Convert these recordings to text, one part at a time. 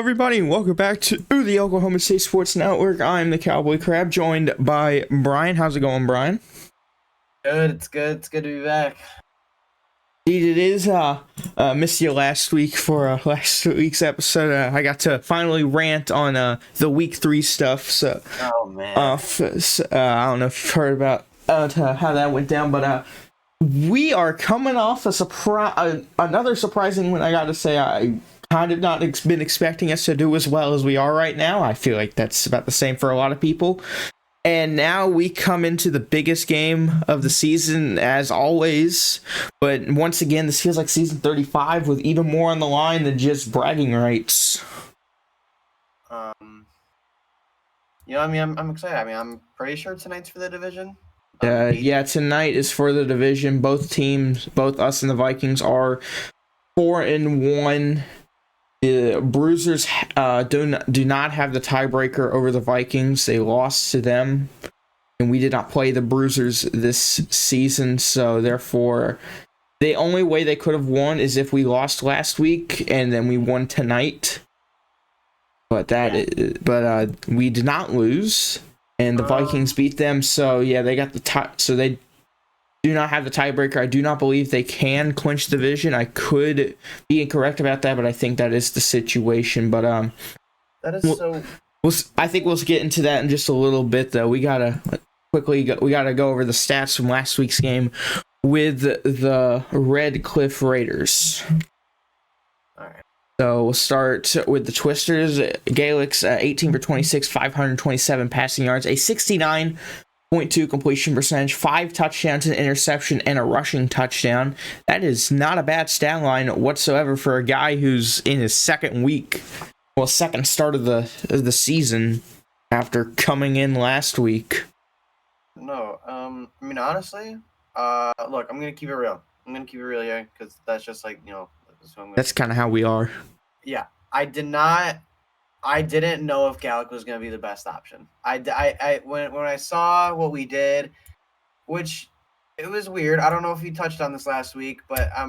everybody, and welcome back to the Oklahoma State Sports Network. I'm the Cowboy Crab, joined by Brian. How's it going, Brian? Good. It's good to be back. Indeed, it is. Missed you last week for last week's episode. I got to finally rant on the week 3 stuff. So, Oh man. I don't know if you've heard about how that went down, but we are coming off another surprising one. I got to say, I kind of not been expecting us to do as well as we are right now. I feel like that's about the same for a lot of people. And now we come into the biggest game of the season, as always. But once again, this feels like season 35 with even more on the line than just bragging rights. I'm excited. I'm pretty sure tonight's for the division. Yeah, tonight is for the division. Both teams, both us and the Vikings, are 4-1. The Bruisers do not have the tiebreaker over the Vikings. They lost to them, and we did not play the Bruisers this season. So therefore, the only way they could have won is if we lost last week and then we won tonight. But we did not lose, and the Vikings beat them. So yeah, they got the tie. So they do not have the tiebreaker. I do not believe they can clinch the division. I could be incorrect about that, but I think that is the situation. But that is I think we'll get into that in just a little bit, though. We gotta go over the stats from last week's game with the Redcliff Raiders. All right. So we'll start with the Twisters. Gaelics 18 for 26, 527 passing yards, a 69.2 completion percentage, 5 touchdowns, an interception, and a rushing touchdown. That is not a bad stat line whatsoever for a guy who's in his second start of the season after coming in last week. No, honestly, look, I'm gonna keep it real. Yeah, because that's just like That's kind of how we are. Yeah, I didn't know if Gallic was going to be the best option. When I saw what we did, which it was weird. I don't know if you touched on this last week, but I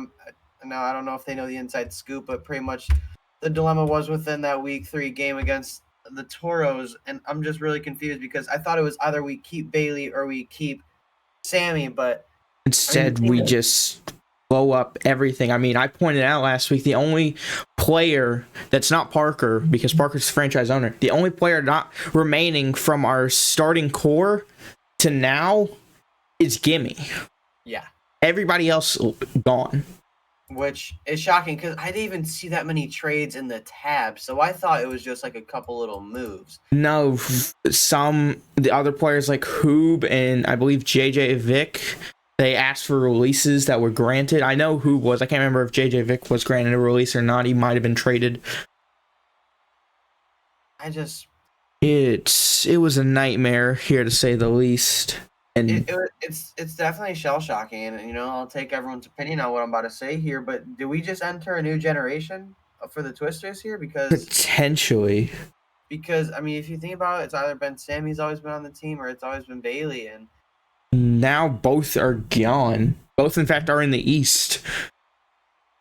don't know if they know the inside scoop, but pretty much the dilemma was within that week 3 game against the Toros, and I'm just really confused because I thought it was either we keep Bailey or we keep Sammy, but instead we just blow up everything. I pointed out last week the only player that's not Parker, because Parker's the franchise owner, the only player not remaining from our starting core to now is Gimme. Yeah. Everybody else gone. Which is shocking because I didn't even see that many trades in the tab, so I thought it was just like a couple little moves. No, the other players like Hoob and I believe JJ Vick, they asked for releases that were granted. I know who was. I can't remember if JJ Vick was granted a release or not. He might have been traded. It was a nightmare, here to say the least. And it's definitely shell shocking, and I'll take everyone's opinion on what I'm about to say here. But do we just enter a new generation for the Twisters here? Potentially. Because if you think about it, it's either been Sammy's always been on the team, or it's always been Bailey, and now both are gone. Both, in fact, are in the East.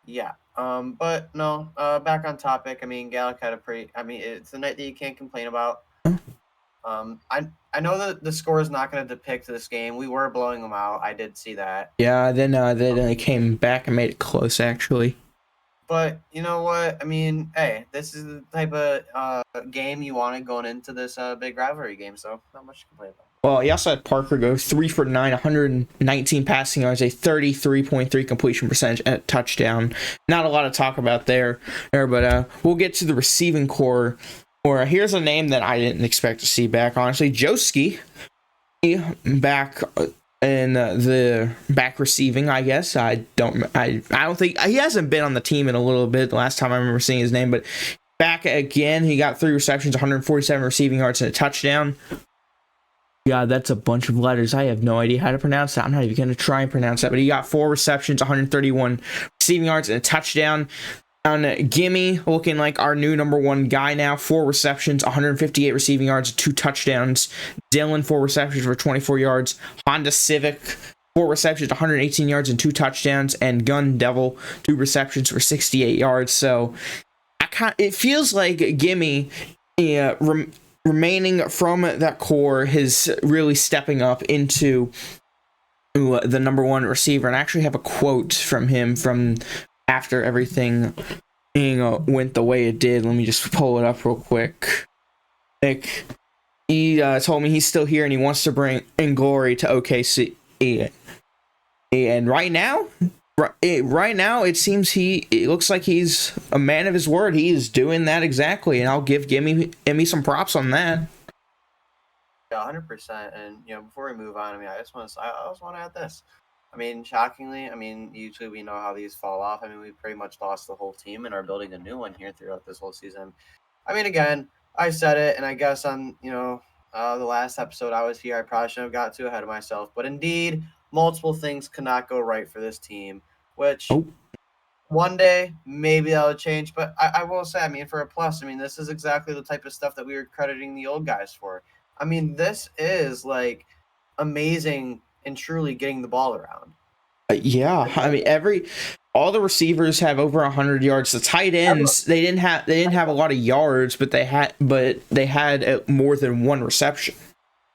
Yeah. But no. Back on topic. Gallic had a pretty. It's a night that you can't complain about. I know that the score is not going to depict this game. We were blowing them out. I did see that. Yeah. Then they came back and made it close, actually. But you know what? Hey, this is the type of game you wanted going into this big rivalry game. So not much to complain about. Well, he also had Parker go 3 for 9, 119 passing yards, a 33.3 completion percentage, and a touchdown. Not a lot to talk about there, but we'll get to the receiving core. Or here's a name that I didn't expect to see back. Honestly, Joski back in the back receiving. I guess I don't think he hasn't been on the team in a little bit. The last time I remember seeing his name, but back again. He got 3 receptions, 147 receiving yards, and a touchdown. God, that's a bunch of letters. I have no idea how to pronounce that. I'm not even going to try and pronounce that. But he got 4 receptions, 131 receiving yards, and a touchdown. On Gimme, looking like our new number 1 guy now. 4 receptions, 158 receiving yards, 2 touchdowns. Dylan, 4 receptions for 24 yards. Honda Civic, 4 receptions, 118 yards, and 2 touchdowns. And Gun Devil, 2 receptions for 68 yards. So it feels like Gimme, yeah, remaining from that core, is really stepping up into the number one receiver. And I actually have a quote from him from after everything went the way it did. Let me just pull it up real quick. Like, he told me he's still here and he wants to bring in glory to OKC. And right now, it seems it looks like he's a man of his word. He is doing that exactly, and I'll give Gimme some props on that. Yeah, 100%. And before we move on, I mean, I just want to add this. I mean, shockingly, I mean, usually we know how these fall off. I mean, we pretty much lost the whole team and are building a new one here throughout this whole season. I mean, again, I said it, and I guess on the last episode I was here, I probably shouldn't have got too ahead of myself. But indeed, multiple things cannot go right for this team, which one day maybe that'll change. But I will say, I mean, for a plus, I mean, this is exactly the type of stuff that we were crediting the old guys for. I mean, this is like amazing and truly getting the ball around. Yeah, I mean, all the receivers have over 100 yards. The tight ends, they didn't have a lot of yards, but they had more than one reception.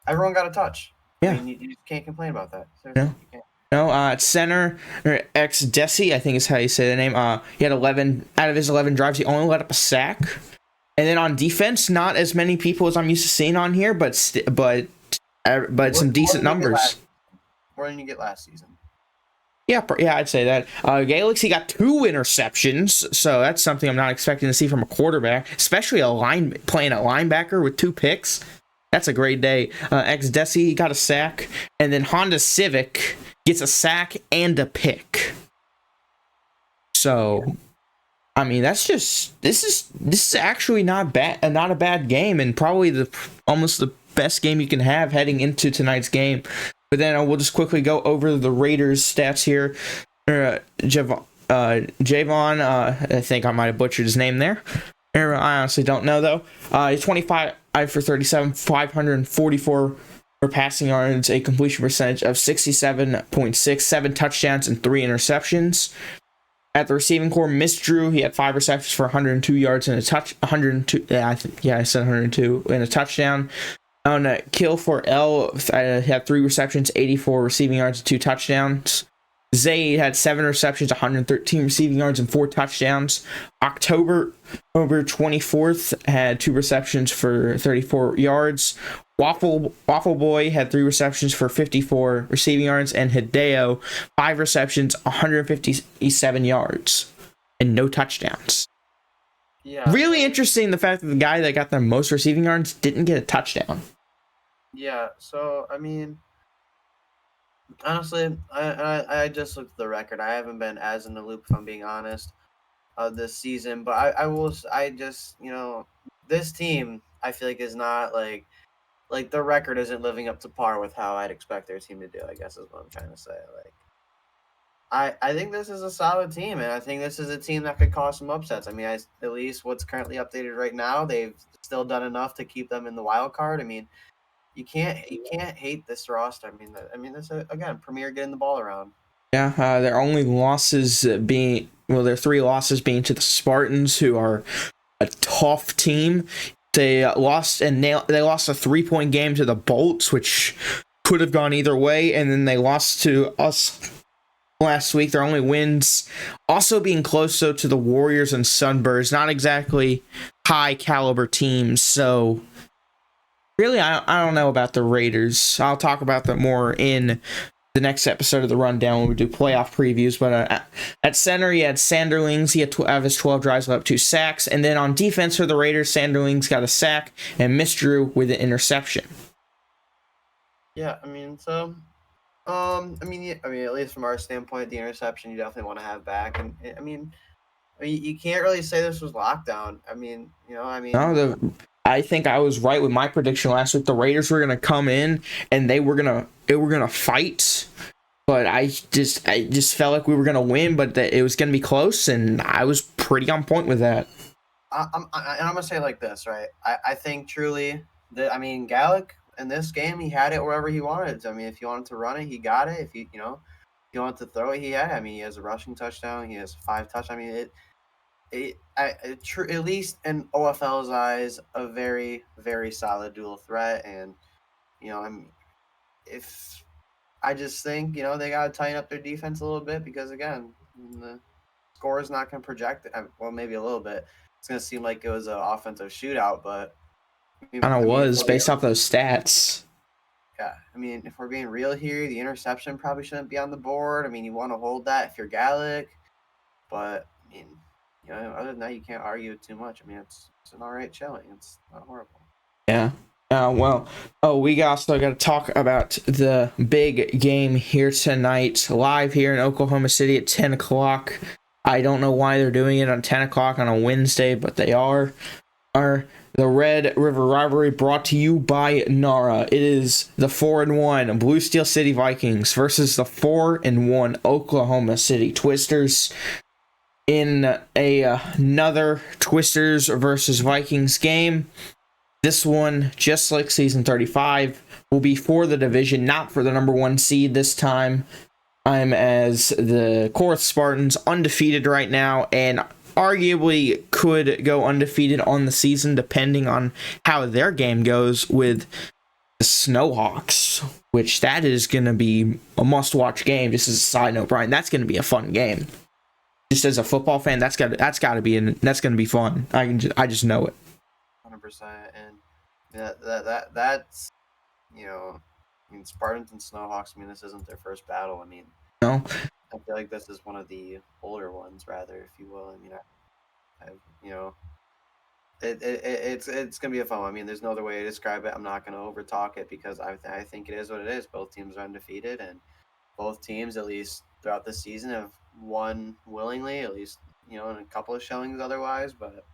Everyone got a touch. Yeah, I mean, you can't complain about that. Seriously, you can't. No, at center, agaisnt, I think is how you say the name. He had 11 out of his 11 drives. He only let up a sack. And then on defense, not as many people as I'm used to seeing on here, but some decent numbers. More than you get last season. Yeah, I'd say that. Galaxy got 2 interceptions, so that's something I'm not expecting to see from a quarterback, especially playing a linebacker with 2 picks. That's a great day. Agaisnt got a sack, and then Honda Civic gets a sack and a pick. So, I mean, this is actually not a bad game, and probably almost the best game you can have heading into tonight's game. But then we'll just quickly go over the Raiders stats here. Javon, I think I might have butchered his name there. I honestly don't know, though. He's 25 for 37, 544 for passing yards, a completion percentage of 67.6, 7 touchdowns, and 3 interceptions. At the receiving core, Miss Drew, he had 5 receptions for 102 yards and a touch. 102. I said 102 and a touchdown. On Kill for L, I had 3 receptions, 84 receiving yards, and 2 touchdowns. Zayd had 7 receptions, 113 receiving yards, and 4 touchdowns. October 24th had 2 receptions for 34 yards. Waffle Boy had 3 receptions for 54 receiving yards, and Hideo 5 receptions, 157 yards, and no touchdowns. Yeah. Really interesting, the fact that the guy that got the most receiving yards didn't get a touchdown. Yeah, so I mean, honestly, I just looked at the record. I haven't been as in the loop, if I'm being honest, this season. But I just this team I feel like is not like the record isn't living up to par with how I'd expect their team to do, I guess is what I'm trying to say. Like, I think this is a solid team, and I think this is a team that could cause some upsets. I mean, at least what's currently updated right now, they've still done enough to keep them in the wild card. I mean, you can't hate this roster. I mean, this again, Premier getting the ball around. Yeah, their only losses their 3 losses being to the Spartans, who are a tough team. They lost a 3-point game to the Bolts, which could have gone either way, and then they lost to us last week. Their only wins also being close to the Warriors and Sunbirds, not exactly high caliber teams. So really, I don't know about the Raiders. I'll talk about them more in the next episode of the rundown when we do playoff previews. But at center, he had Sanderlings. He had out of his 12 drives, let up 2 sacks. And then on defense for the Raiders, Sanderlings got a sack and Miss Drew with an interception. Yeah, I mean, so, I mean, at least from our standpoint, the interception you definitely want to have back. And I mean, you can't really say this was lockdown. I think I was right with my prediction last week. The Raiders were going to come in and they were going to fight, but I just felt like we were going to win, but that it was going to be close, and I was pretty on point with that. I'm going to say it like this, right? I think truly that, Gallic in this game, he had it wherever he wanted. I mean, if he wanted to run it, he got it. If he wanted to throw it, he had it. I mean, he has a rushing touchdown. He has 5 touchdowns. I mean, at least in OFL's eyes, a very, very solid dual threat. And, if I just think, they got to tighten up their defense a little bit because, again, the score is not going to project it. Well, maybe a little bit. It's going to seem like it was an offensive shootout, but Kind of if was based off those stats. yeah, if we're being real here, the interception probably shouldn't be on the board. You want to hold that if you're Gallic, but other than that, you can't argue it too much. It's an all right showing. It's not horrible. Yeah. We also got to talk about the big game here tonight, live here in Oklahoma City at 10 o'clock. I don't know why they're doing it on 10 o'clock on a Wednesday, but they are. The Red River Rivalry brought to you by NARA. It is the 4-1 Bluesteel City Vikings versus the 4-1 Oklahoma City Twisters. In another Twisters versus Vikings game. This one, just like season 35, will be for the division, not for the number 1 seed this time. I'm as the Corinth Spartans undefeated right now, and arguably could go undefeated on the season depending on how their game goes with the Snowhawks, which that is going to be a must-watch game. Just as a side note, Brian, that's going to be a fun game. Just as a football fan, that's got to be that's going to be fun. I just know it. 100%, and that's Spartans and Snowhawks. This isn't their first battle. No. I feel like this is one of the older ones, rather, if you will. It's gonna be a fun one. There's no other way to describe it. I'm not gonna overtalk it because I think it is what it is. Both teams are undefeated, and both teams, at least throughout the season, have won willingly. At least in a couple of showings otherwise, but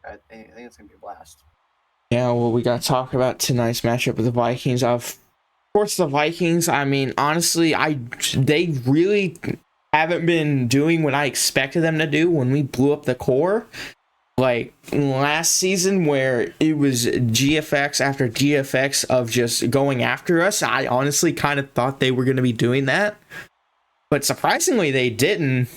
I think it's gonna be a blast. Yeah, well, we got to talk about tonight's matchup with the Vikings. Of course, the Vikings, honestly, they really haven't been doing what I expected them to do when we blew up the core. Like last season, where it was GFX after GFX of just going after us. I honestly kind of thought they were going to be doing that. But surprisingly, they didn't.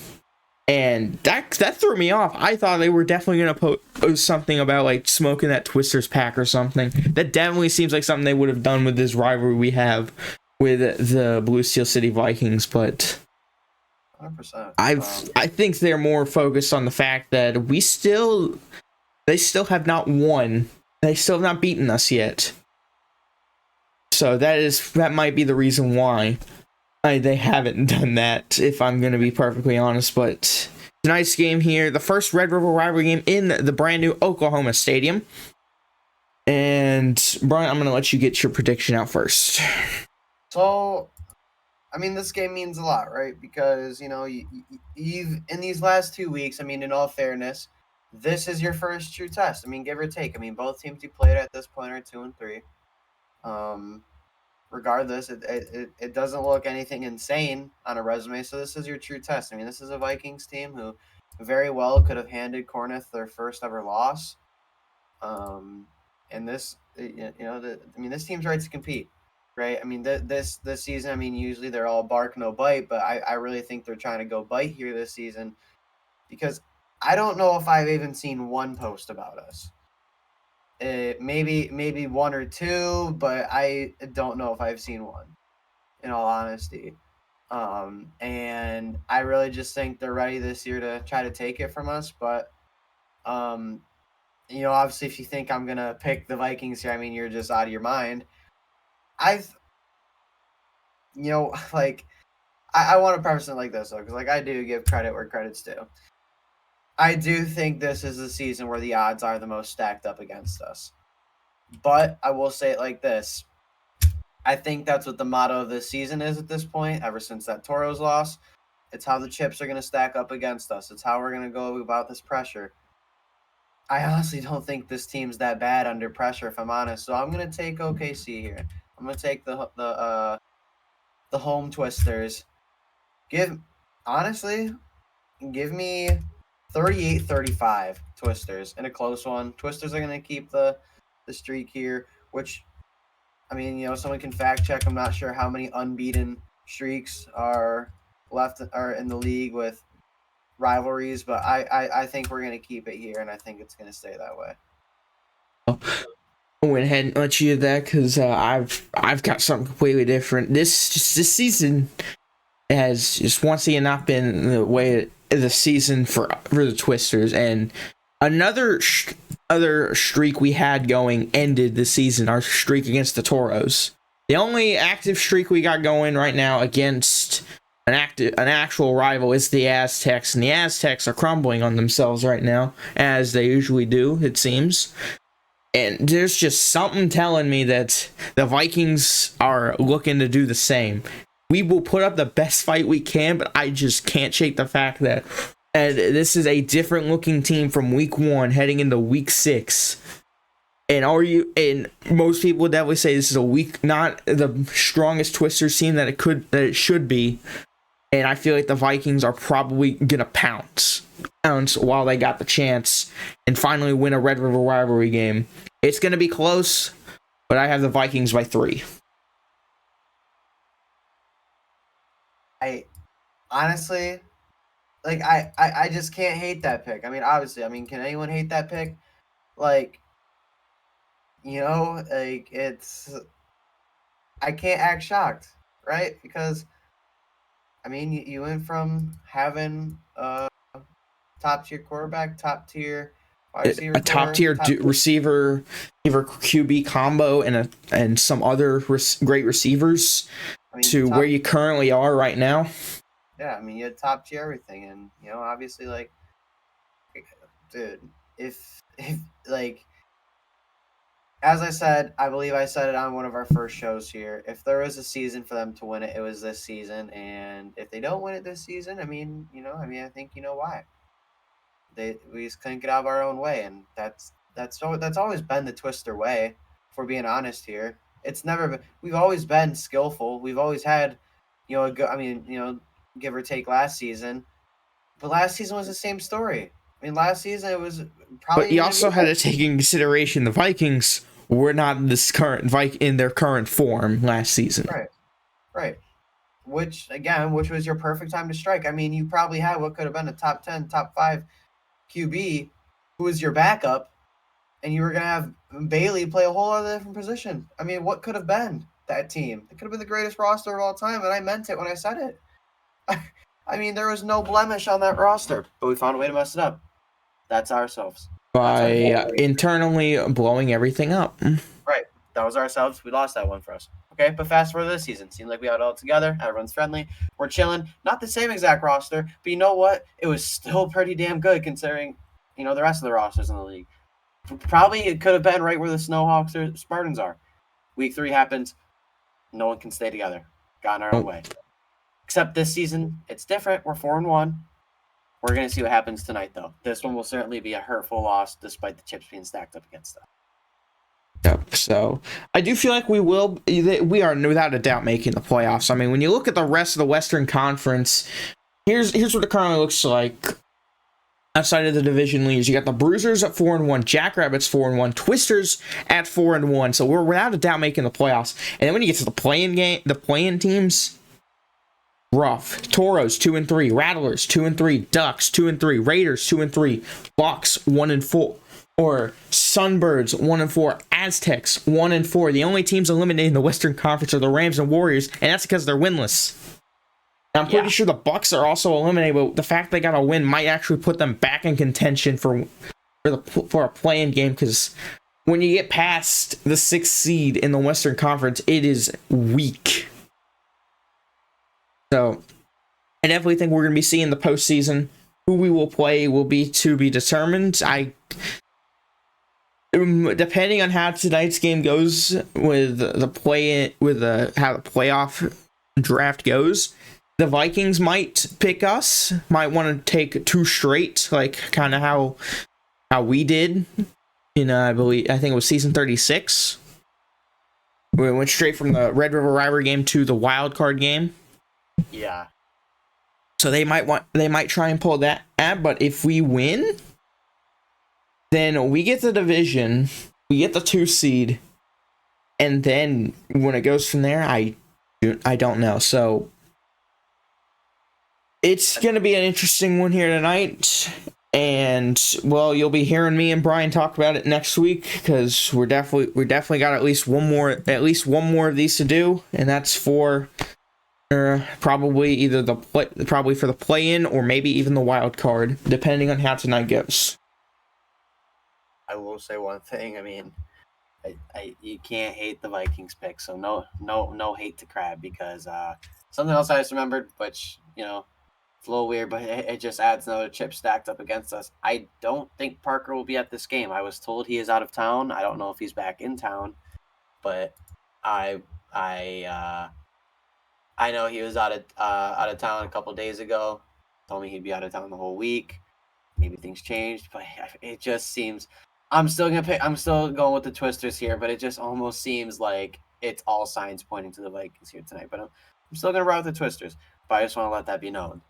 And that threw me off. I thought they were definitely going to post something about like smoking that Twisters pack or something. That definitely seems like something they would have done with this rivalry we have with the Bluesteel City Vikings. But 100%. I think they're more focused on the fact that they still have not won. They still have not beaten us yet. So that might be the reason why. They haven't done that, if I'm going to be perfectly honest. But tonight's game here, the first Red River Rivalry game in the brand new Oklahoma Stadium. And Brian, I'm going to let you get your prediction out first. So, this game means a lot, right? Because you've in these last 2 weeks. In all fairness, this is your first true test. Give or take. Both teams you played at this point are 2-3. Regardless, it doesn't look anything insane on a resume. So this is your true test. This is a Vikings team who very well could have handed Corinth their first ever loss. And this, this team's right to compete, right? This season, usually they're all bark no bite, but I really think they're trying to go bite here this season because I don't know if I've even seen one post about us. Maybe one or two, but I don't know if I've seen one, in all honesty. And I really just think they're ready this year to try to take it from us. But, obviously, if you think I'm gonna pick the Vikings here, you're just out of your mind. I want to preface it like this though, because I do give credit where credit's due. I do think this is the season where the odds are the most stacked up against us. But I will say it like this. I think that's what the motto of this season is at this point, ever since that Toros loss. It's how the chips are going to stack up against us. It's how we're going to go about this pressure. I honestly don't think this team's that bad under pressure, if I'm honest. So I'm going to take OKC here. I'm going to take the home Twisters. Give me 38-35 Twisters in a close one. Twisters are going to keep the streak here, which, someone can fact check. I'm not sure how many unbeaten streaks are left in the league with rivalries, but I think we're gonna keep it here, and I think it's gonna stay that way. I went ahead and let you do that because I've got something completely different. This season has just once again not been the way the season for the Twisters, and another other streak we had going ended the season. Our streak against the Toros. The only active streak we got going right now against an actual rival is the Aztecs, and the Aztecs are crumbling on themselves right now, as they usually do, it seems. And there's just something telling me that the Vikings are looking to do the same. We will put up the best fight we can, but I just can't shake the fact that this is a different looking team from week 1 heading into week 6. And most people would definitely say this is not the strongest Twisters team that it should be. And I feel like the Vikings are probably gonna pounce while they got the chance and finally win a Red River rivalry game. It's gonna be close, but I have the Vikings by 3. I honestly, like, I just can't hate that pick. I mean, obviously, can anyone hate that pick? Like, I can't act shocked, right? Because you went from having a top tier quarterback, top tier wide receiver, a top tier receiver QB combo, and some other great receivers to where you currently are right now. Yeah, you had top tier everything, and obviously, like, dude, if like, as I said, I believe I said it on one of our first shows here. If there was a season for them to win it, it was this season. And if they don't win it this season, I think you know why. We just couldn't get out of our own way, and that's always been the Twister way. If we're being honest here, it's never been. We've always been skillful. We've always had, give or take last season, but last season was the same story. Last season it was probably. But you also had to take in consideration the Vikings were not in their current form last season. Right. Which was your perfect time to strike. You probably had what could have been a top 10, top 5 QB who was your backup, and you were going to have Bailey play a whole other different position. What could have been that team? It could have been the greatest roster of all time, and I meant it when I said it. There was no blemish on that roster, but we found a way to mess it up. That's ourselves. By internally blowing everything up. Right. That was ourselves. We lost that one for us. Okay, but fast forward this season. Seemed like we had it all together. Everyone's friendly. We're chilling. Not the same exact roster, but you know what? It was still pretty damn good considering, the rest of the rosters in the league. Probably it could have been right where the Snowhawks or Spartans are. Week 3 happens. No one can stay together. Got in our own way. Except this season, it's different. We're 4-1. We're going to see what happens tonight, though. This one will certainly be a hurtful loss despite the chips being stacked up against us. Yep. So I do feel like we are without a doubt making the playoffs. When you look at the rest of the Western Conference, here's what it currently looks like. Outside of the division leaders, you got the Bruisers at 4-1, Jackrabbits 4-1, Twisters at 4-1. So we're without a doubt making the playoffs. And then when you get to the play-in teams, rough. Toros 2-3, Rattlers 2-3, Ducks 2-3, Raiders 2-3, Bucks 1-4. Or Sunbirds 1-4, Aztecs 1-4. The only teams eliminated in the Western Conference are the Rams and Warriors, and that's because they're winless. And I'm pretty sure the Bucks are also eliminated, but the fact they got a win might actually put them back in contention for a play-in game. Because when you get past the 6th seed in the Western Conference, it is weak. So I definitely think we're going to be seeing the postseason. Who we will play will be to be determined. Depending on how tonight's game goes with how the playoff draft goes, the Vikings might pick us. Might want to take 2 straight, like kind of how we did. I think it was season 36. We went straight from the Red River rivalry game to the wild card game. Yeah. So they might try and pull that. But if we win, then we get the division, we get the 2 seed, and then when it goes from there, I don't know. So It's going to be an interesting one here tonight. And well, you'll be hearing me and Brian talk about it next week because we definitely got at least one more of these to do, and that's for probably either probably for the play-in or maybe even the wild card, depending on how tonight goes. I will say one thing. I mean, you can't hate the Vikings pick, so no hate to Crab because something else I just remembered, which it's a little weird, but it just adds another chip stacked up against us. I don't think Parker will be at this game. I was told he is out of town. I don't know if he's back in town, but I know he was out of town a couple days ago. Told me he'd be out of town the whole week. Maybe things changed, but it just seems. I'm still going with the Twisters here, but it just almost seems like it's all signs pointing to the Vikings here tonight. But I'm still gonna route the Twisters. But I just want to let that be known.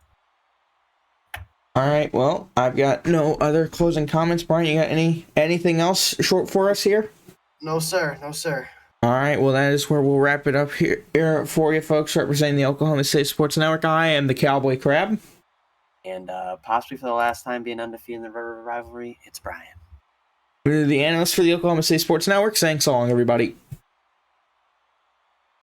All right, well, I've got no other closing comments. Brian, you got anything else short for us here? No, sir. No, sir. All right, well, that is where we'll wrap it up here for you folks representing the Oklahoma City Sports Network. I am the Cowboy Crab. And possibly for the last time being undefeated in the rivalry, it's Brian. The analyst for the Oklahoma City Sports Network saying so long, everybody.